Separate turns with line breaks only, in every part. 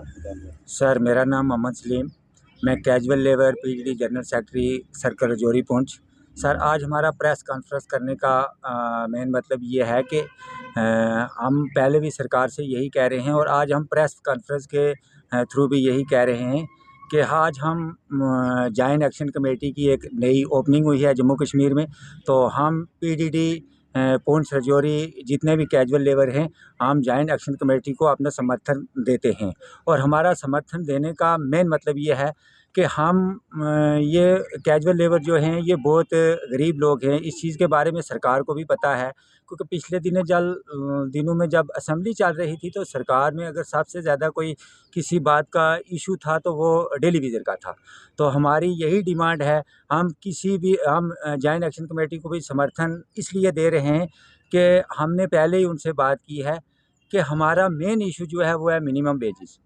Sir, मेरा नाम मोहम्मद सलीम। मैं casual labour PGD general secretary circle Rajouri Poonch. Sir, आज हमारा प्रेस कॉन्फ्रेंस करने का मेन मतलब ये है कि हम पहले भी सरकार से यही कह रहे हैं और आज हम प्रेस कॉन्फ्रेंस के थ्रू भी यही कह रहे हैं कि आज हम जॉइंट एक्शन कमेटी की एक नई ओपनिंग हुई है जम्मू कश्मीर में। तो हम पीडीडी पुंछ रजौरी जितने भी कैजुअल लेबर हैं, हम जॉइंट एक्शन कमेटी को अपना समर्थन देते हैं। और हमारा समर्थन देने का मेन मतलब ये है कि हम ये कैजुअल लेबर जो हैं ये बहुत गरीब लोग हैं। इस चीज़ के बारे में सरकार को भी पता है, क्योंकि पिछले दिनों में जब असेंबली चल रही थी तो सरकार में अगर सबसे ज़्यादा कोई किसी बात का इशू था तो वो टेलीविज़न का था। तो हमारी यही डिमांड है। हम जॉइंट एक्शन कमेटी को भी समर्थन इसलिए दे रहे हैं कि हमने पहले ही उनसे बात की है कि हमारा मेन इशू जो है वो है मिनिमम वेजेस।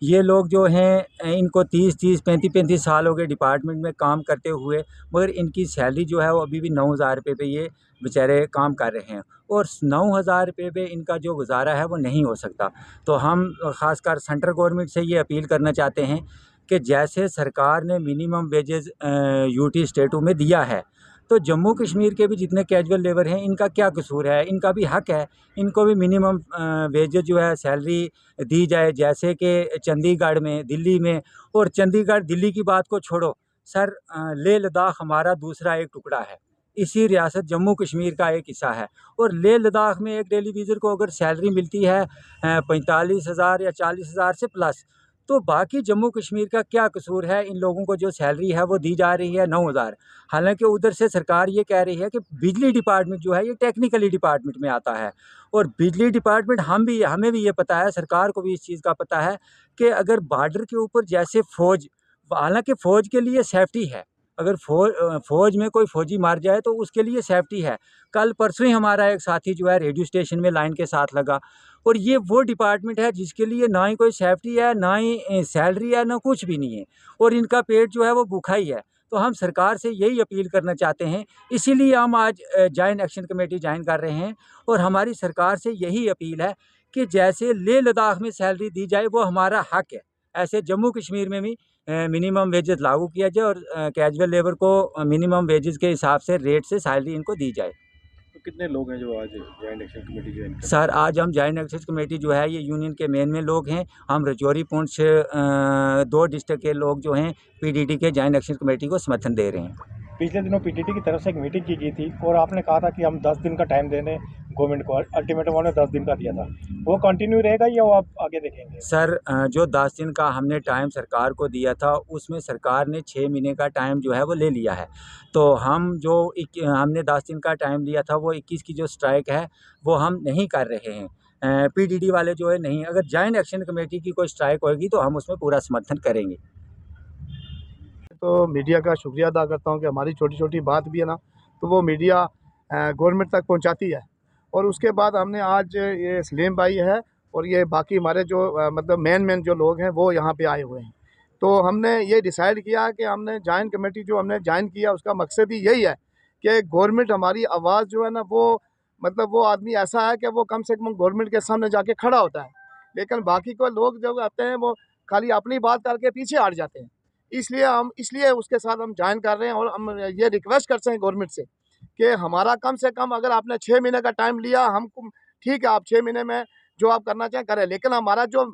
ये लोग जो हैं इनको 30-30, 35-35 साल हो गए डिपार्टमेंट में काम करते हुए, मगर इनकी सैलरी जो है वो अभी भी 9,000 रुपये पे ये बेचारे काम कर रहे हैं और 9,000 रुपये पे इनका जो गुजारा है वो नहीं हो सकता। तो हम ख़ासकर सेंट्रल गवर्नमेंट से ये अपील करना चाहते हैं कि जैसे सरकार ने मिनिमम वेजेस यूटी स्टेटों में दिया है, तो जम्मू कश्मीर के भी जितने कैजुअल लेबर हैं इनका क्या कसूर है? इनका भी हक है, इनको भी मिनिमम वेजेस जो है सैलरी दी जाए, जैसे कि चंडीगढ़ में, दिल्ली में। और चंडीगढ़ दिल्ली की बात को छोड़ो सर, लेह लद्दाख हमारा दूसरा एक टुकड़ा है, इसी रियासत जम्मू कश्मीर का एक हिस्सा है। और लेह लद्दाख में एक टेलीविज़न को अगर सैलरी मिलती है 45,000 या 40,000 से प्लस, तो बाकी जम्मू कश्मीर का क्या कसूर है? इन लोगों को जो सैलरी है वो दी जा रही है 9,000। हालांकि उधर से सरकार ये कह रही है कि बिजली डिपार्टमेंट जो है ये टेक्निकली डिपार्टमेंट में आता है। और बिजली डिपार्टमेंट हमें भी ये पता है, सरकार को भी इस चीज़ का पता है कि अगर बॉर्डर के ऊपर जैसे फ़ौज, हालांकि फ़ौज के लिए सेफ्टी है, अगर फ़ौज में कोई फ़ौजी मार जाए तो उसके लिए सेफ्टी है। कल परसों ही हमारा एक साथी जो है रेडियो स्टेशन में लाइन के साथ लगा। और ये वो डिपार्टमेंट है जिसके लिए ना ही कोई सेफ्टी है, ना ही सैलरी है, ना कुछ भी नहीं है, और इनका पेट जो है वो भूखा ही है। तो हम सरकार से यही अपील करना चाहते हैं, इसीलिए हम आज जॉइंट एक्शन कमेटी ज्वाइन कर रहे हैं। और हमारी सरकार से यही अपील है कि जैसे लेह लद्दाख में सैलरी दी जाए वो हमारा हक है, ऐसे जम्मू कश्मीर में भी मिनिमम वेजेस लागू किया जाए और कैजुअल लेबर को मिनिमम वेजेस के हिसाब से रेट से सैलरी इनको दी जाए।
तो कितने लोग हैं जो आज जॉइंट एक्शन कमेटी ज्वाइन कर?
सर, आज हम जॉइंट एक्शन कमेटी जो है ये यूनियन के मेन में लोग हैं। हम रजौरी पुंछ 2 डिस्ट्रिक्ट के लोग जो हैं पीडीडी के जॉइंट एक्शन कमेटी को समर्थन दे रहे हैं।
पिछले दिनों पीटीटी की तरफ से एक मीटिंग की गई थी और आपने कहा था कि हम 10 दिन का टाइम दे दें गवर्नमेंट को। अल्टीमेटम उन्होंने 10 दिन का दिया था, वो कंटिन्यू रहेगा या वो आप आगे देखेंगे?
सर, जो 10 दिन का हमने टाइम सरकार को दिया था उसमें सरकार ने 6 महीने का टाइम जो है वो ले लिया है। तो हमने 10 दिन का टाइम लिया था, वो 21 की जो स्ट्राइक है वो हम नहीं कर रहे हैं। पीडीडी वाले जो है नहीं, अगर जॉइंट एक्शन कमेटी की कोई स्ट्राइक होगी तो हम उसमें पूरा समर्थन करेंगे।
तो मीडिया का शुक्रिया अदा करता हूँ कि हमारी छोटी छोटी बात भी है ना, तो वो मीडिया गवर्नमेंट तक पहुँचाती है। और उसके बाद हमने आज ये सलीम भाई है और ये बाकी हमारे जो मतलब मेन जो लोग हैं वो यहाँ पे आए हुए हैं। तो हमने ये डिसाइड किया कि हमने जॉइंट कमेटी जो हमने ज्वाइन किया उसका मकसद ही यही है कि गवर्नमेंट हमारी आवाज़ जो है ना वो मतलब वो आदमी ऐसा है कि वो कम से कम गवर्नमेंट के सामने जाके खड़ा होता है, लेकिन बाकी को लोग जो आते हैं वो खाली अपनी बात करके पीछे हट जाते हैं। इसलिए उसके साथ हम ज्वाइन कर रहे हैं और हम ये रिक्वेस्ट करते हैं गवर्नमेंट से कि हमारा कम से कम अगर आपने 6 महीने का टाइम लिया, हमको ठीक है आप 6 महीने में जो आप करना चाहें करें, लेकिन हमारा जो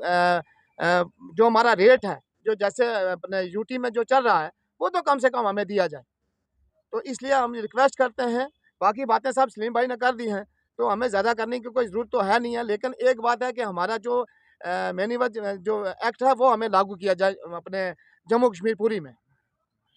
हमारा रेट है जो जैसे अपने यूटी में जो चल रहा है वो तो कम से कम हमें दिया जाए। तो इसलिए हम रिक्वेस्ट करते हैं। बाकी बातें सब सलीम भाई ने कर दी हैं तो हमें ज़्यादा करने की कोई ज़रूरत तो है नहीं है, लेकिन एक बात है कि हमारा जो मैनिफेस्टो जो एक्ट है वो हमें लागू किया जाए अपने जम्मू कश्मीर पूरी में।